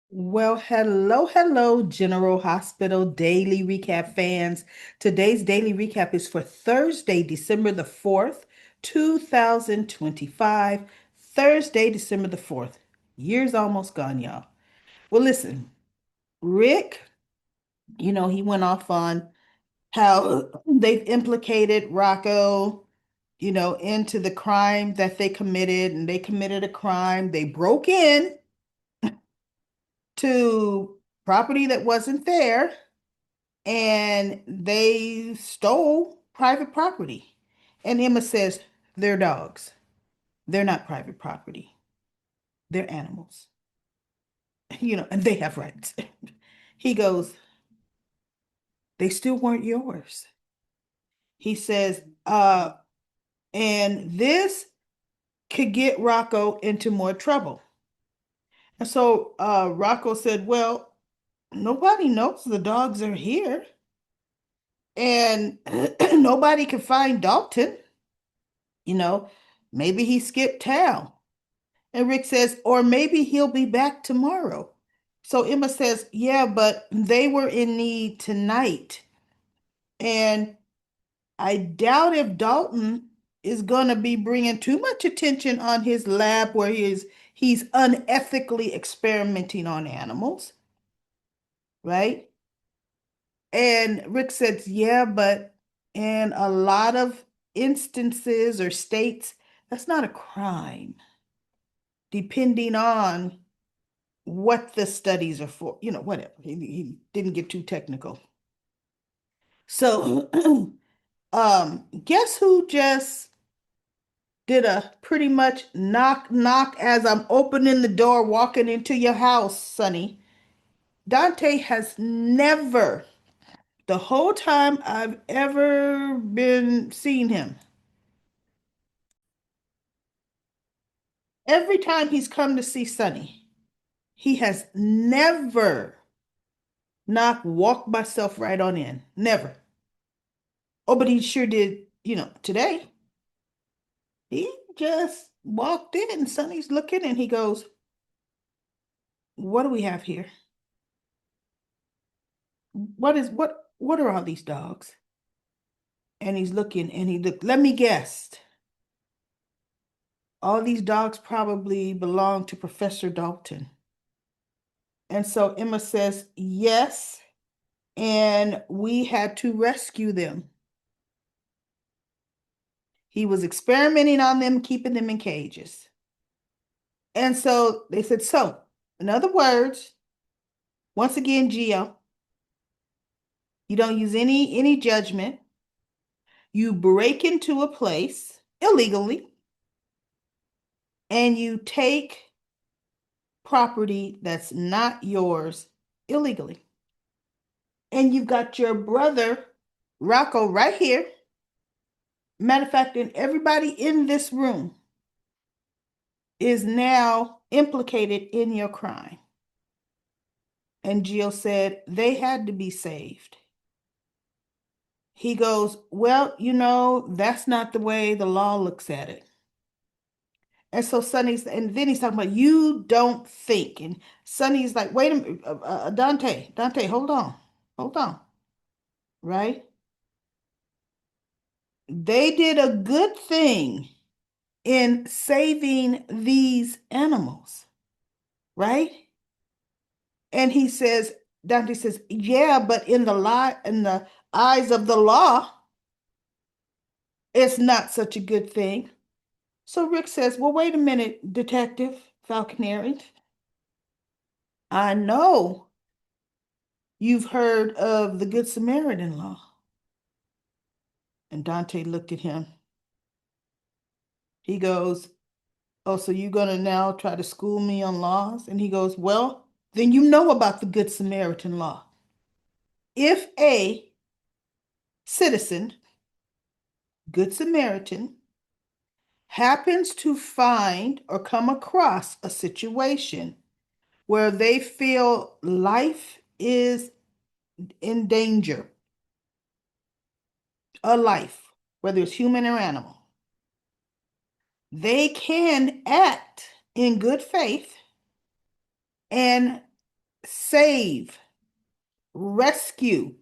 Well, hello, General Hospital Daily Recap fans. Today's daily recap is for Thursday, December the 4th, 2025. Thursday, December the 4th. Year's almost gone, y'all. Well, listen, Rick, he went off on how they've implicated Rocco, into the crime that they committed, and they committed a crime. They broke in to property that wasn't there and they stole private property. And Emma says, they're dogs. They're not private property. They're animals, and they have rights. He goes, they still weren't yours. He says, and this could get Rocco into more trouble. And so Rocco said, well, nobody knows the dogs are here. And nobody can find Dalton. You know, maybe he skipped town. And Rick says, or maybe he'll be back tomorrow. So Emma says, yeah, but they were in need tonight. And I doubt if Dalton is going to be bringing too much attention on his lab where he's unethically experimenting on animals, right? And Rick says, yeah, but in a lot of instances or states, that's not a crime, depending on what the studies are for, whatever. He didn't get too technical. So, guess who just did a pretty much knock knock as I'm opening the door, walking into your house, Sonny? Dante has never, the whole time I've ever been seeing him, every time he's come to see Sonny, he has never knocked, walked myself right on in. Never. Oh, but he sure did, today. He just walked in. Sonny's looking and he goes, what do we have here? What are all these dogs? And he's looking and he looked, let me guess. All these dogs probably belong to Professor Dalton. And so Emma says, yes, and we had to rescue them. He was experimenting on them, keeping them in cages. And so they said, so, in other words, once again, Gio, you don't use any judgment. You break into a place illegally and you take property that's not yours illegally. And you've got your brother, Rocco, right here. Matter of fact, and everybody in this room is now implicated in your crime. And Jill said, they had to be saved. He goes, well, that's not the way the law looks at it. And so Sonny's, and then he's talking about, you don't think. And Sonny's like, wait a minute, Dante, hold on, right? They did a good thing in saving these animals, right? And he says, Dante says, yeah, but in the eyes of the law, it's not such a good thing. So Rick says, well, wait a minute, Detective Falconeri. I know you've heard of the Good Samaritan law. And Dante looked at him. He goes, oh, so you're going to now try to school me on laws? And he goes, well, then you know about the Good Samaritan law. If a citizen, Good Samaritan, happens to find or come across a situation where they feel life is in danger, a life, whether it's human or animal, they can act in good faith and save, rescue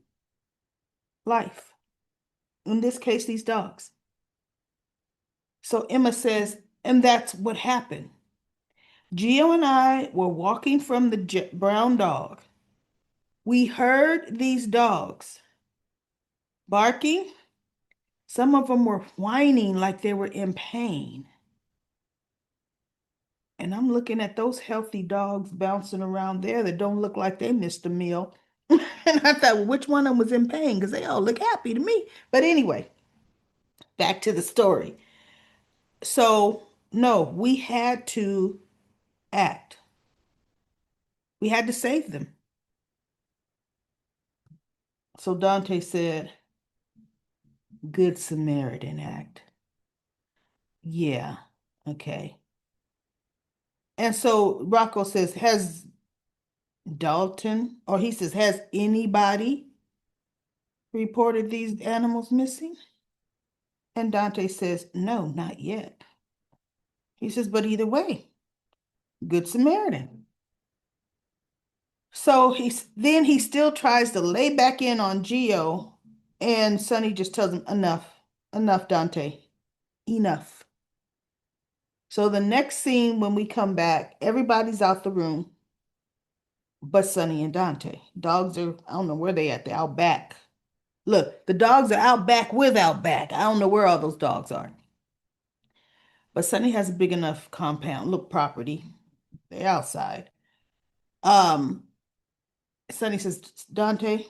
life. In this case, these dogs. So Emma says, and that's what happened. Gio and I were walking from the brown dog. We heard these dogs barking. Some of them were whining like they were in pain. And I'm looking at those healthy dogs bouncing around there that don't look like they missed a meal. And I thought, well, which one of them was in pain? Because they all look happy to me. But anyway, back to the story. So, no, we had to act. We had to save them. So Dante said, Good Samaritan act. Yeah, okay. And so Rocco says, Has Dalton, or he says, Has anybody reported these animals missing? And Dante says, No, not yet. He says, But either way, Good Samaritan. So he still tries to lay back in on Geo, and Sonny just tells him, Enough, enough, Dante, enough. So the next scene when we come back, everybody's out the room but Sonny and Dante. Dogs are, I don't know where they at. They're out back. Look, the dogs are out back with Outback. I don't know where all those dogs are. But Sonny has a big enough compound, look, property. They're outside. Um, Sonny says, Dante,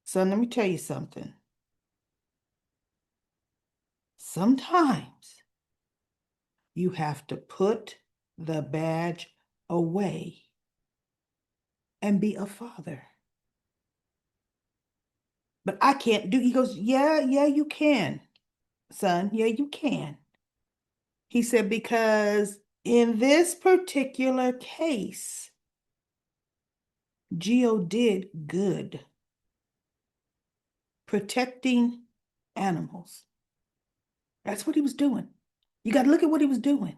son, let me tell you something. Sometimes you have to put the badge away and be a father. But I can't do, he goes, yeah, you can, son. Yeah, you can. He said, because in this particular case, Geo did good, protecting animals. That's what he was doing. You got to look at what he was doing.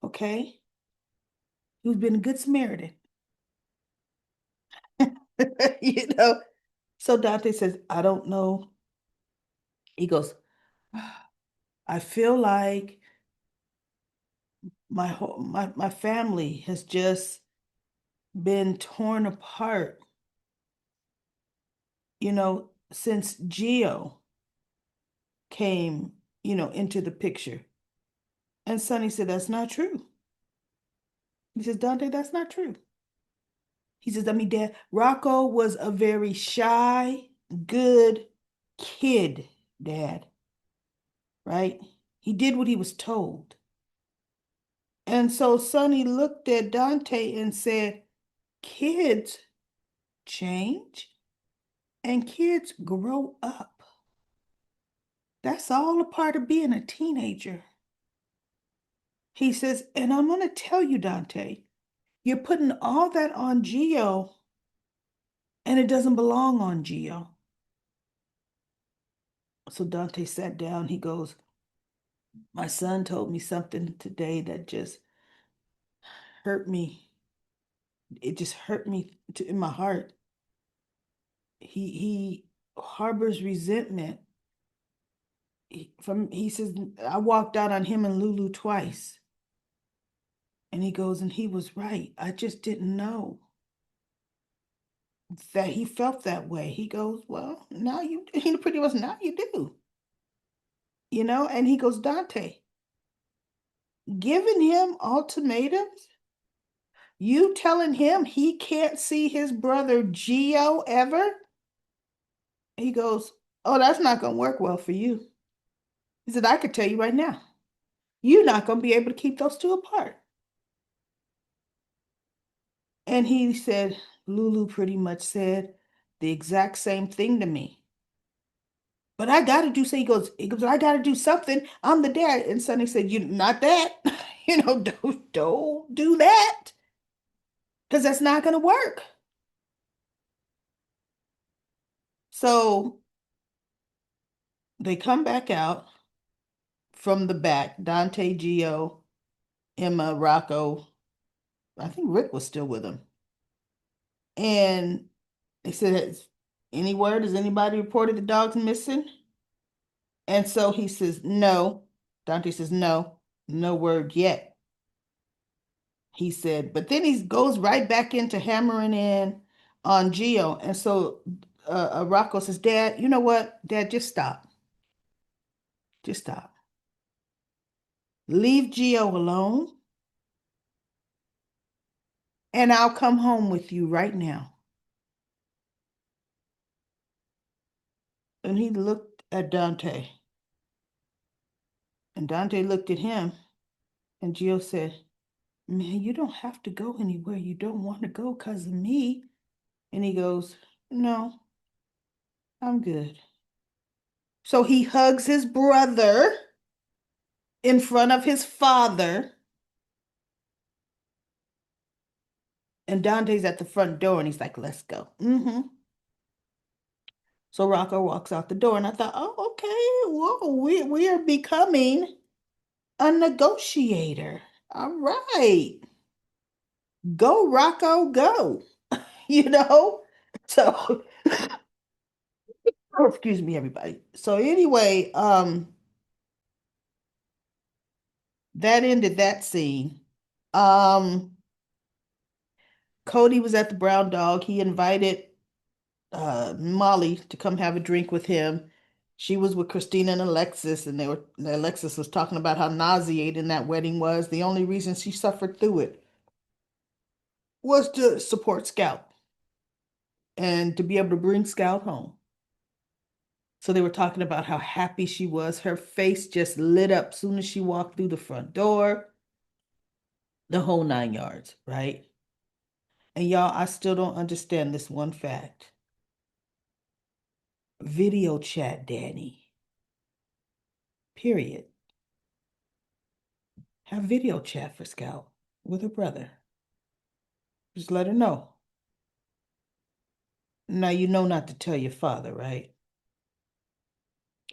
Okay? He was being a good Samaritan. You know? So Dante says, I don't know. He goes, I feel like my family has just been torn apart, since Geo came, into the picture. And Sonny said, That's not true. He says, Dante, that's not true. He says, I mean, Dad, Rocco was a very shy, good kid, Dad, right? He did what he was told. And so Sonny looked at Dante and said, Kids change and kids grow up. That's all a part of being a teenager. He says, and I'm going to tell you, Dante, you're putting all that on Geo, and it doesn't belong on Geo. So Dante sat down. He goes, My son told me something today that just hurt me. It just hurt me in my heart. He harbors resentment. He says, I walked out on him and Lulu twice. And he goes, and he was right. I just didn't know that he felt that way. He goes, well, now he pretty much now you do, and he goes, Dante, giving him ultimatums, you telling him he can't see his brother Geo ever? He goes, oh, that's not going to work well for you. He said, I could tell you right now, you're not going to be able to keep those two apart. And he said, Lulu pretty much said the exact same thing to me. But I got to do so. He goes, I got to do something. I'm the dad. And Sonny said, you not that. Don't do that. Because that's not going to work. So they come back out from the back, Dante, Geo, Emma, Rocco, I think Rick was still with him. And they said, any word? Has anybody reported the dog's missing? And so he says, no. Dante says, no, no word yet. He said, but then he goes right back into hammering in on Geo. And so Rocco says, Dad, you know what? Dad, just stop. Just stop. Leave Geo alone, and I'll come home with you right now. And he looked at Dante, and Dante looked at him, and Geo said, Man, you don't have to go anywhere you don't want to go because of me. And he goes, No, I'm good. So he hugs his brother in front of his father, and Dante's at the front door, and he's like, Let's go. So Rocco walks out the door, and I thought, Oh, okay, whoa, we are becoming a negotiator. All right. Go, Rocco, go. You know? So, oh, excuse me, everybody. So anyway, that ended that scene. Um, Cody was at the Brown Dog. He invited Molly to come have a drink with him. She was with Christina and Alexis, and Alexis was talking about how nauseating that wedding was. The only reason she suffered through it was to support Scout and to be able to bring Scout home. So they were talking about how happy she was. Her face just lit up soon as she walked through the front door, the whole 9 yards, right? And y'all, I still don't understand this one fact. Video chat Danny. Period. Have video chat for Scout with her brother. Just let her know. Now you know not to tell your father, right?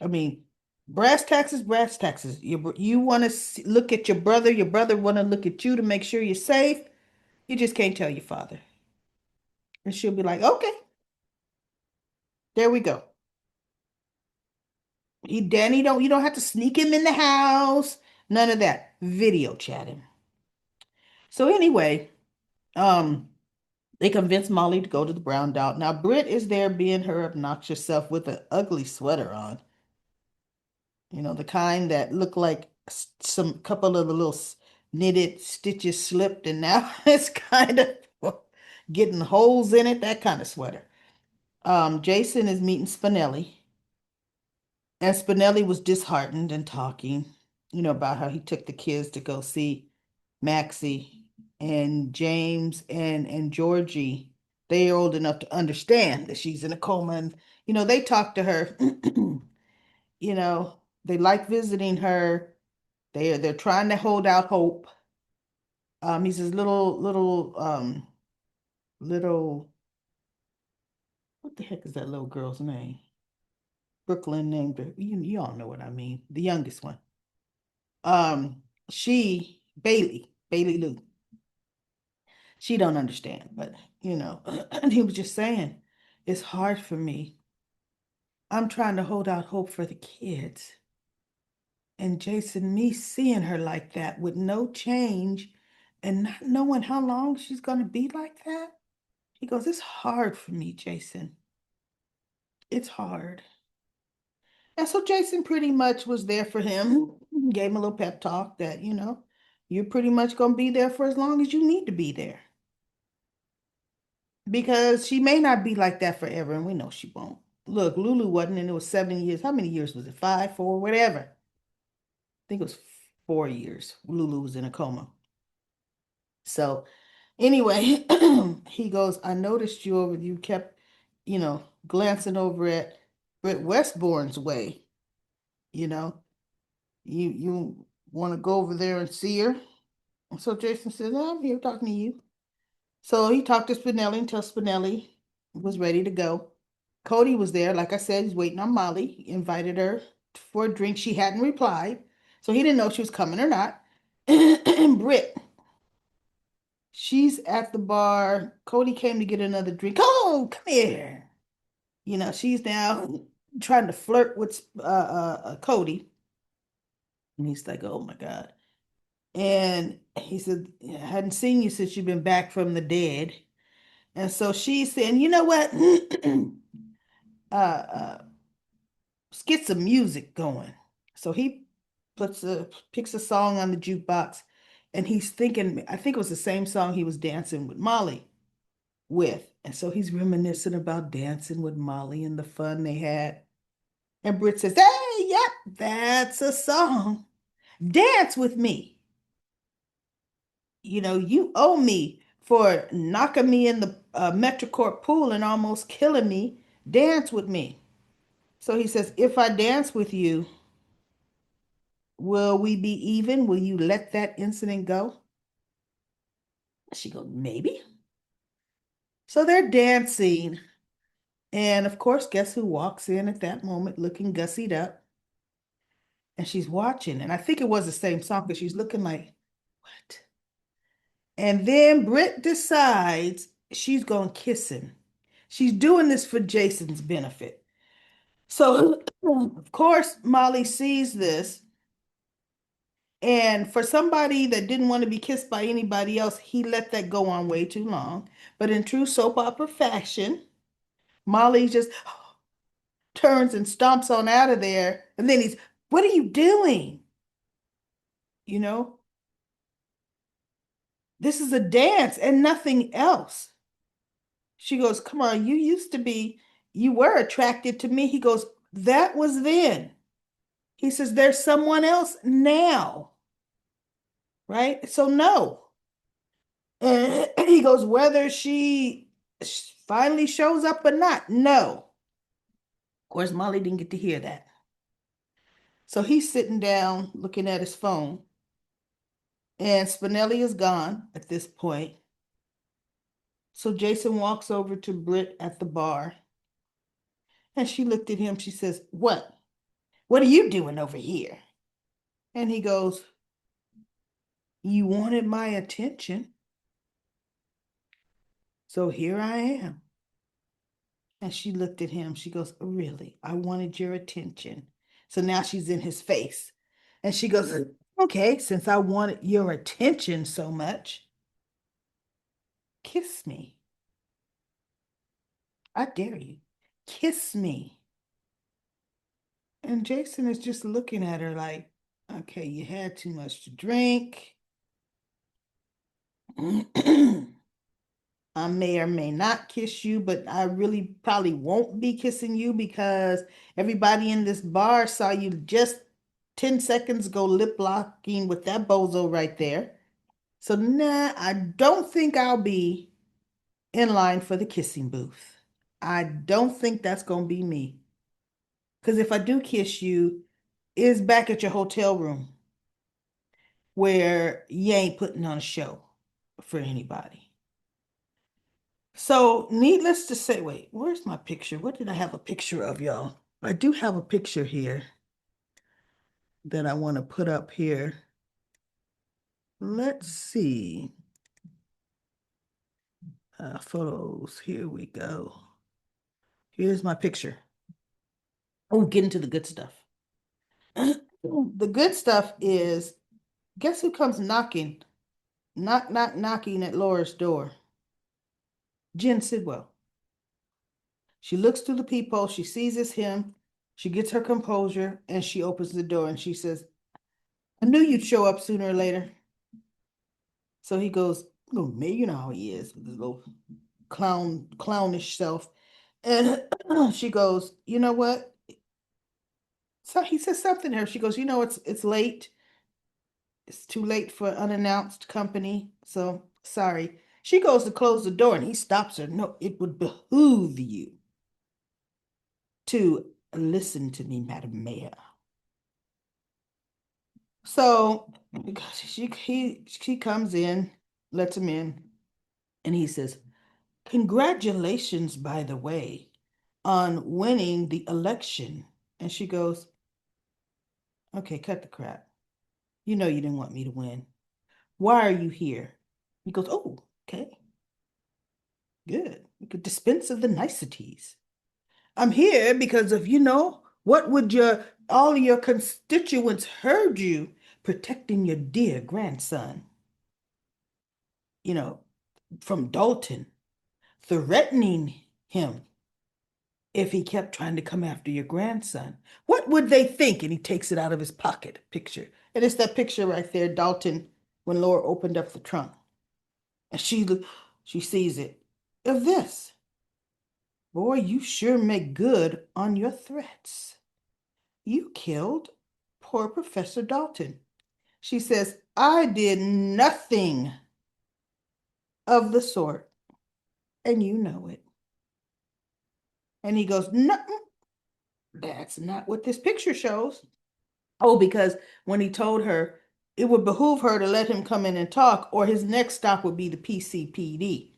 I mean, brass taxes, brass taxes. You want to look at your brother want to look at you to make sure you're safe. You just can't tell your father. And she'll be like, okay, there we go. Danny, you don't have to sneak him in the house. None of that. Video chat him. So anyway, um, they convinced Molly to go to the brown dog. Now Britt is there being her obnoxious self with an ugly sweater on. You know, the kind that looked like some couple of the little knitted stitches slipped and now it's kind of getting holes in it, that kind of sweater. Jason is meeting Spinelli. And Spinelli was disheartened and talking, about how he took the kids to go see Maxie and James and Georgie. They're old enough to understand that she's in a coma. And, they talk to her, you know, they like visiting her. They're trying to hold out hope. He says little, what the heck is that little girl's name? Brooklyn named her. You all know what I mean. The youngest one. She Bailey Lou, she don't understand, but and he was just saying, it's hard for me. I'm trying to hold out hope for the kids. And Jason, me seeing her like that with no change and not knowing how long she's gonna be like that, he goes, it's hard for me, Jason. It's hard. And so Jason pretty much was there for him, gave him a little pep talk that, you're pretty much gonna be there for as long as you need to be there. Because she may not be like that forever, and we know she won't. Look, Lulu wasn't, and it was 7 years. How many years was it? Five, four, whatever. I think it was 4 years. Lulu was in a coma. So anyway, he goes, I noticed you kept, glancing over at Britt Westbourne's way. You know, you want to go over there and see her. So Jason says, I'm here talking to you. So he talked to Spinelli until Spinelli was ready to go. Cody was there. Like I said, he's waiting on Molly. He invited her for a drink. She hadn't replied. So he didn't know if she was coming or not. And Britt, she's at the bar. Cody came to get another drink. Oh, come here. She's now trying to flirt with Cody. And he's like, oh my God. And he said, I hadn't seen you since you've been back from the dead. And so she's saying, you know what? uh, let's get some music going. So he picks a song on the jukebox and he's thinking, I think it was the same song he was dancing with Molly with. And so he's reminiscing about dancing with Molly and the fun they had. And Britt says, hey, yep, that's a song. Dance with me. You owe me for knocking me in the Metrocourt pool and almost killing me. Dance with me. So he says, if I dance with you, will we be even? Will you let that incident go? She goes, maybe. So they're dancing. And of course, guess who walks in at that moment looking gussied up? And she's watching. And I think it was the same song because she's looking like, what? And then Britt decides she's going to kiss him. She's doing this for Jason's benefit. So, of course, Molly sees this. And for somebody that didn't want to be kissed by anybody else, he let that go on way too long. But in true soap opera fashion, Molly just turns and stomps on out of there. And then he's, what are you doing? You know, this is a dance and nothing else. She goes, come on, you were attracted to me. He goes, that was then. He says, there's someone else now, right? So, no. And he goes, whether she finally shows up or not, no. Of course, Molly didn't get to hear that. So he's sitting down looking at his phone, and Spinelli is gone at this point. So Jason walks over to Britt at the bar, and she looked at him. She says, what? What are you doing over here? And he goes, you wanted my attention. So here I am. And she looked at him. She goes, really? I wanted your attention. So now she's in his face. And she goes, okay, since I wanted your attention so much, kiss me. I dare you. Kiss me. And Jason is just looking at her like, okay, you had too much to drink. I may or may not kiss you, but I really probably won't be kissing you because everybody in this bar saw you just 10 seconds ago lip locking with that bozo right there. So, nah, I don't think I'll be in line for the kissing booth. I don't think that's going to be me. Because if I do kiss you, it's back at your hotel room where you ain't putting on a show for anybody. So, needless to say, wait, where's my picture? What did I have a picture of, y'all? I do have a picture here that I want to put up here. Let's see. Photos. Here we go. Here's my picture. Oh, get into the good stuff. The good stuff is guess who comes knocking? Knock, knock, knocking at Laura's door. Jen Sidwell. She looks through the peephole. She sees it's him. She gets her composure and she opens the door and she says, I knew you'd show up sooner or later. So he goes, oh, man, you know how he is with his little clownish self. And she goes, you know what? So he says something to her. She goes, it's late. It's too late for unannounced company. So sorry. She goes to close the door and he stops her. No, it would behoove you to listen to me, Madam Mayor. So she comes in, lets him in, and he says, congratulations, by the way, on winning the election. And she goes, okay, cut the crap. You know you didn't want me to win. Why are you here? He goes, oh, okay, good. You could dispense of the niceties. I'm here because of, what would all your constituents heard you protecting your dear grandson, you know, from Dalton, threatening him if he kept trying to come after your grandson. What would they think? And he takes it out of his pocket, picture. And it's that picture right there, Dalton, when Laura opened up the trunk. And she sees it. Of this. Boy, you sure make good on your threats. You killed poor Professor Dalton. She says, I did nothing of the sort, and you know it. And he goes, no, that's not what this picture shows. Oh, because when he told her it would behoove her to let him come in and talk, or his next stop would be the PCPD.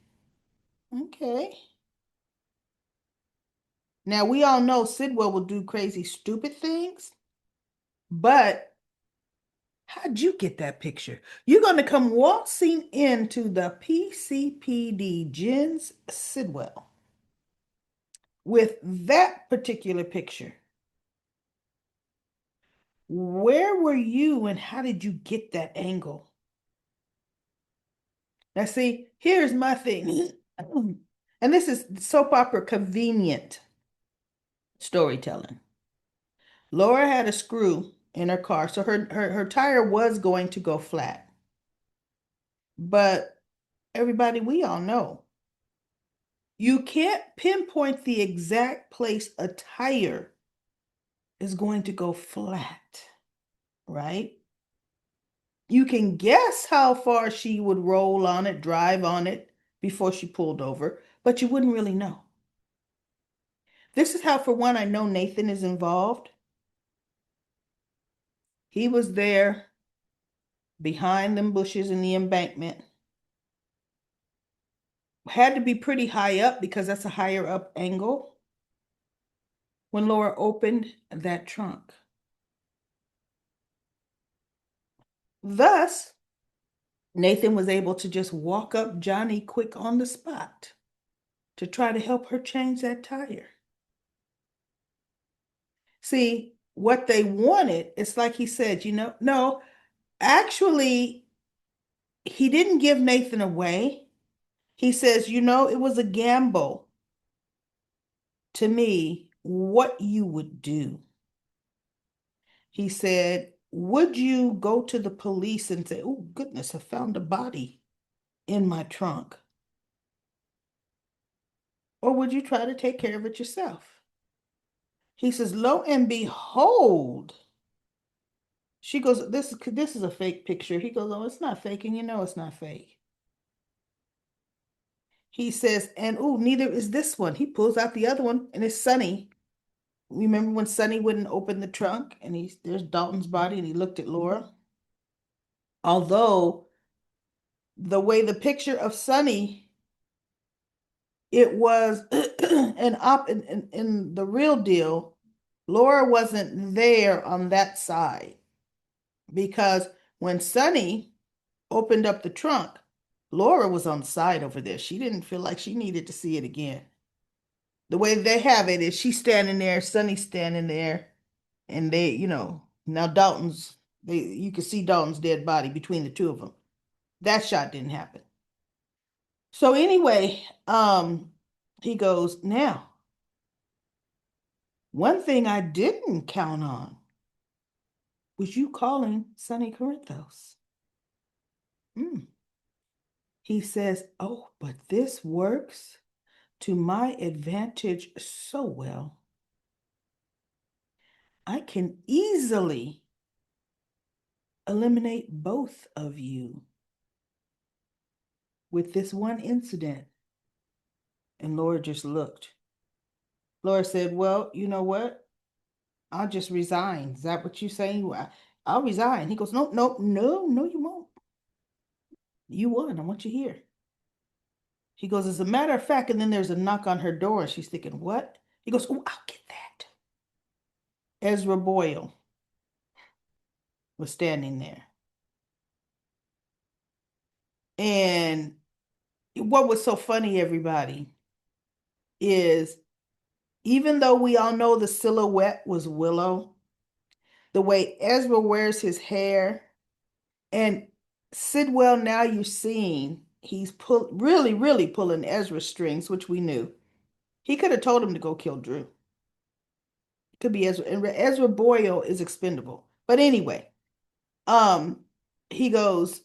Okay. Now, we all know Sidwell will do crazy, stupid things, but how'd you get that picture? You're going to come waltzing into the PCPD, Jens Sidwell, with that particular picture. Where were you and how did you get that angle? Now, see, here's my thing. And this is soap opera convenient storytelling. Laura had a screw in her car, so her tire was going to go flat. But everybody, we all know you can't pinpoint the exact place a tire is going to go flat, right? You can guess how far she would roll on it, drive on it before she pulled over, but you wouldn't really know. This is how, for one, I know Nathan is involved. He was there behind them bushes in the embankment. Had to be pretty high up because that's a higher up angle when Laura opened that trunk. Thus, Nathan was able to just walk up Johnny quick on the spot to try to help her change that tire. See, what they wanted, it's like he said, no, actually, he didn't give Nathan away. He says, it was a gamble to me what you would do. He said, would you go to the police and say, oh, goodness, I found a body in my trunk? Or would you try to take care of it yourself? He says, lo and behold, she goes, this is a fake picture. He goes, oh, it's not fake, and you know it's not fake. He says, and oh, neither is this one. He pulls out the other one, and it's Sonny. Remember when Sonny wouldn't open the trunk, and there's Dalton's body, and he looked at Laura? Although the way the picture of Sonny, it was in the real deal, Laura wasn't there on that side because when Sonny opened up the trunk, Laura was on the side over there. She didn't feel like she needed to see it again. The way they have it is she's standing there, Sonny's standing there, and they, now you can see Dalton's dead body between the two of them. That shot didn't happen. So anyway, he goes, now, one thing I didn't count on was you calling Sonny Corinthos. He says, oh, but this works to my advantage so well. I can easily eliminate both of you with this one incident. And Laura just looked. Laura said, well, you know what? I'll just resign. Is that what you're saying? Well, I'll resign. He goes, no, no, no, no, you won't. You won. I want you here. He goes, as a matter of fact, and then there's a knock on her door. And she's thinking, what? He goes, oh, I'll get that. Ezra Boyle was standing there. And what was so funny, everybody, is even though we all know the silhouette was Willow, the way Ezra wears his hair, and Sidwell, now you're seeing he's really pulling Ezra's strings, which we knew. He could have told him to go kill Drew. Could be Ezra, and Ezra Boyle is expendable. But anyway, um, he goes,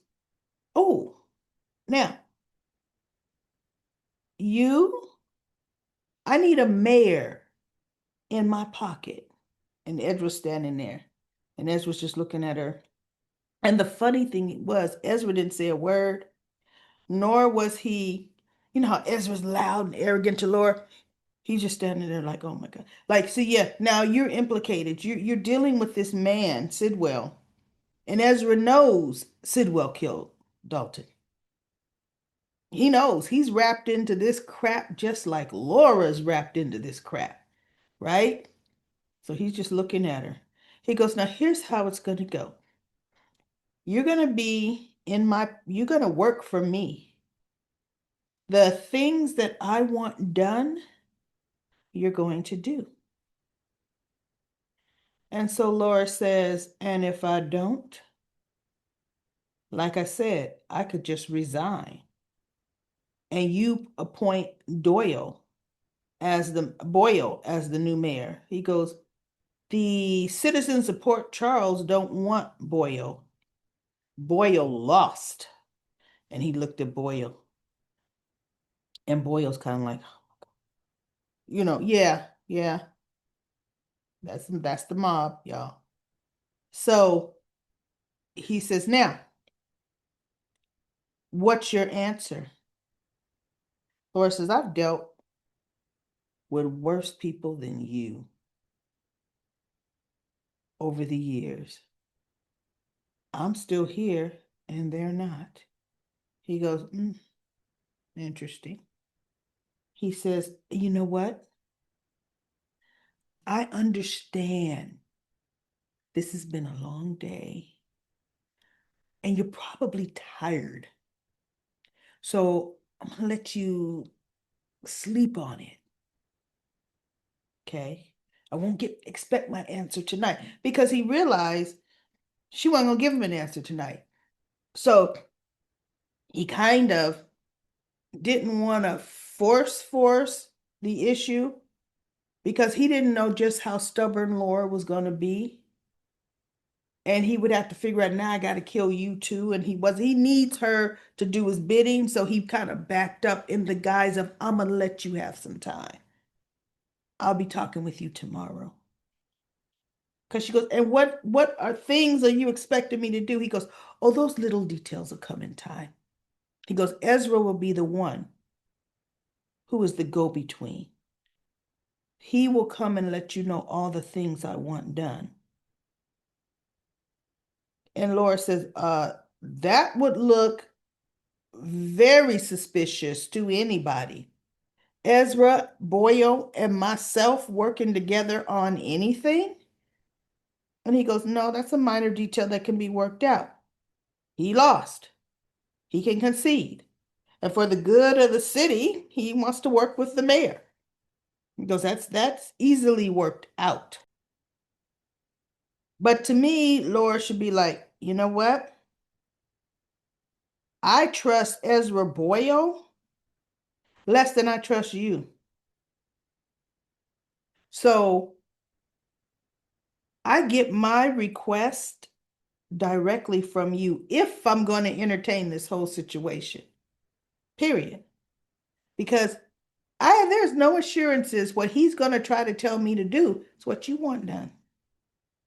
"Oh, now you, I need a mayor in my pocket." And Ezra's standing there, and Ezra's just looking at her. And the funny thing was, Ezra didn't say a word, nor was he, you know how Ezra's loud and arrogant to Laura? He's just standing there like, oh my God. Like, so yeah, now you're implicated. You're dealing with this man, Sidwell, and Ezra knows Sidwell killed Dalton. He knows he's wrapped into this crap just like Laura's wrapped into this crap, right? So he's just looking at her. He goes, now here's how it's going to go. You're going to work for me. The things that I want done, you're going to do. And so Laura says, and if I don't, like I said, I could just resign. And you appoint Boyle as the new mayor. He goes, the citizens of Port Charles don't want Boyle. Boyle lost. And he looked at Boyle. And Boyle's kind of like, yeah, yeah, that's the mob, y'all. So he says, now, what's your answer? Laura says, I've dealt with worse people than you over the years. I'm still here and they're not. He goes, interesting. He says, you know what? I understand this has been a long day and you're probably tired. So I'm going to let you sleep on it. Okay. I won't expect my answer tonight because he realized she wasn't going to give him an answer tonight. So he kind of didn't want to force the issue because he didn't know just how stubborn Laura was going to be. And he would have to figure out, now I got to kill you too. And he needs her to do his bidding. So he kind of backed up in the guise of, I'm going to let you have some time. I'll be talking with you tomorrow. Because she goes, and what are things are you expecting me to do? He goes, oh, those little details will come in time. He goes, Ezra will be the one who is the go-between. He will come and let you know all the things I want done. And Laura says, that would look very suspicious to anybody. Ezra, Boyle, and myself working together on anything? And he goes, no, that's a minor detail that can be worked out. He lost. He can concede. And for the good of the city, he wants to work with the mayor. He goes, that's easily worked out. But to me, Laura should be like, you know what? I trust Ezra Boyle less than I trust you. So I get my request directly from you if I'm going to entertain this whole situation. Period. Because there's no assurances what he's going to try to tell me to do is what you want done.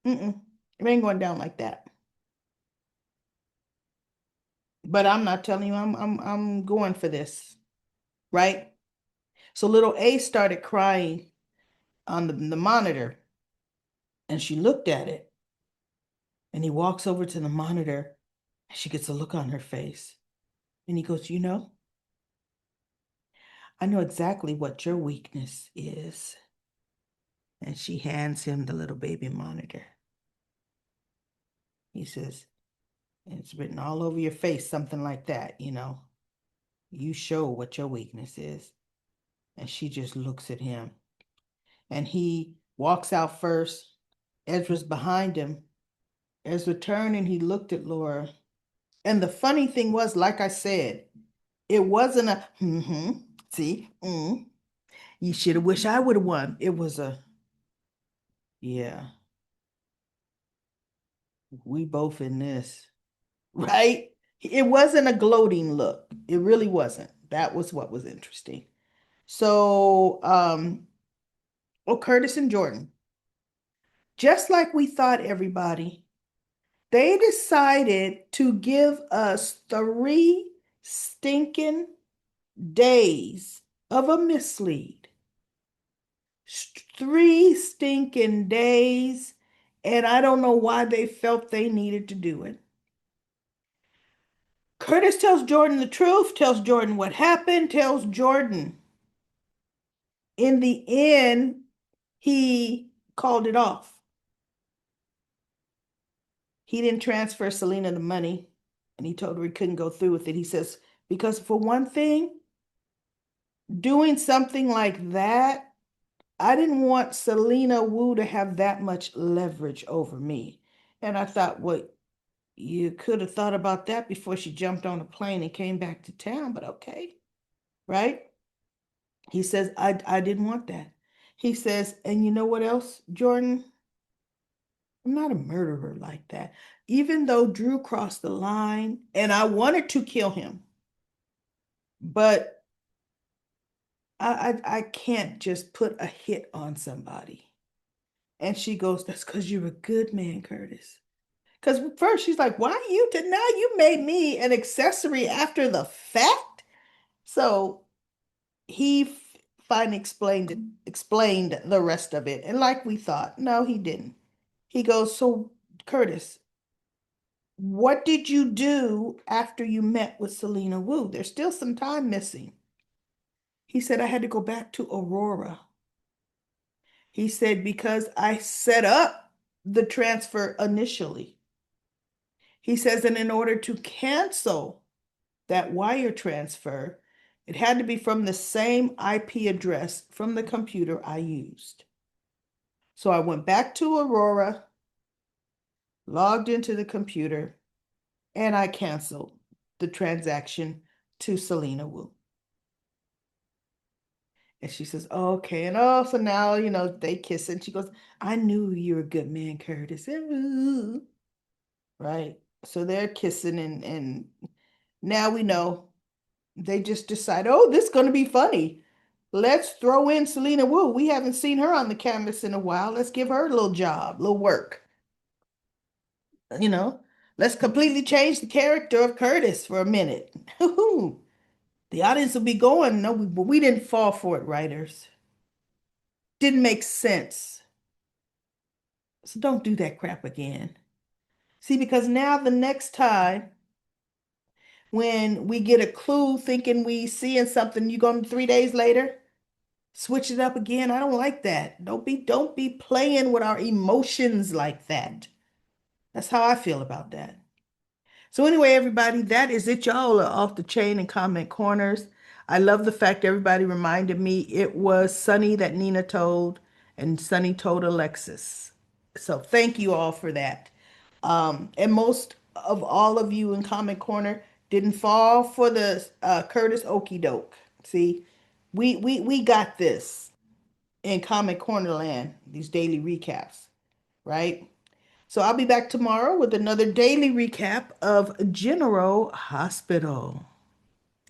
It ain't going down like that. But I'm not telling you I'm going for this, right? So little A started crying on the monitor, and she looked at it, and he walks over to the monitor, and she gets a look on her face, and he goes, I know exactly what your weakness is. And she hands him the little baby monitor. He says, And it's written all over your face, something like that, you know. You show what your weakness is. And she just looks at him. And he walks out first. Ezra's behind him. Ezra turned and he looked at Laura. And the funny thing was, like I said, it wasn't a, see, you should have wished I would have won. It was a, yeah, we both in this, right? It wasn't a gloating look. It really wasn't. That was what was interesting. So, oh, Curtis and Jordan, just like we thought, everybody, they decided to give us 3 stinking days of a mislead. 3 stinking days, and I don't know why they felt they needed to do it. Curtis tells Jordan the truth, tells Jordan what happened, tells Jordan in the end, he called it off. He didn't transfer Selena the money, and he told her he couldn't go through with it. He says, because for one thing, doing something like that, I didn't want Selena Wu to have that much leverage over me. And I thought, well, you could have thought about that before she jumped on a plane and came back to town, but okay, right? He says, I didn't want that. He says, and you know what else, Jordan? I'm not a murderer like that. Even though Drew crossed the line and I wanted to kill him, but I can't just put a hit on somebody. And she goes, that's because you're a good man, Curtis. Because first she's like, why you to now you made me an accessory after the fact? So he finally explained the rest of it. And like we thought, no, he didn't. He goes, so Curtis, what did you do after you met with Selena Wu? There's still some time missing. He said, I had to go back to Aurora. He said, because I set up the transfer initially. He says, and in order to cancel that wire transfer, it had to be from the same IP address from the computer I used. So I went back to Aurora, logged into the computer, and I canceled the transaction to Selena Wu. And she says, oh, okay. And oh, so now, they kiss. And she goes, I knew you were a good man, Curtis. Ooh. Right. So they're kissing, and now we know they just decide, oh, this is going to be funny. Let's throw in Selena Wu. We haven't seen her on the canvas in a while. Let's give her a little job, a little work. You know, let's completely change the character of Curtis for a minute. The audience will be going, no, but we didn't fall for it, writers. Didn't make sense. So don't do that crap again. See, because now the next time when we get a clue thinking we seeing something, you going 3 days later, switch it up again. I don't like that. Don't be playing with our emotions like that. That's how I feel about that. So anyway, everybody, that is it. Y'all are off the chain and comment corners. I love the fact everybody reminded me it was Sunny that Nina told, and Sunny told Alexis. So thank you all for that. And most of all of you in comment corner didn't fall for the Curtis okey doke. See, we got this in comment corner land. These daily recaps, right? So I'll be back tomorrow with another daily recap of General Hospital.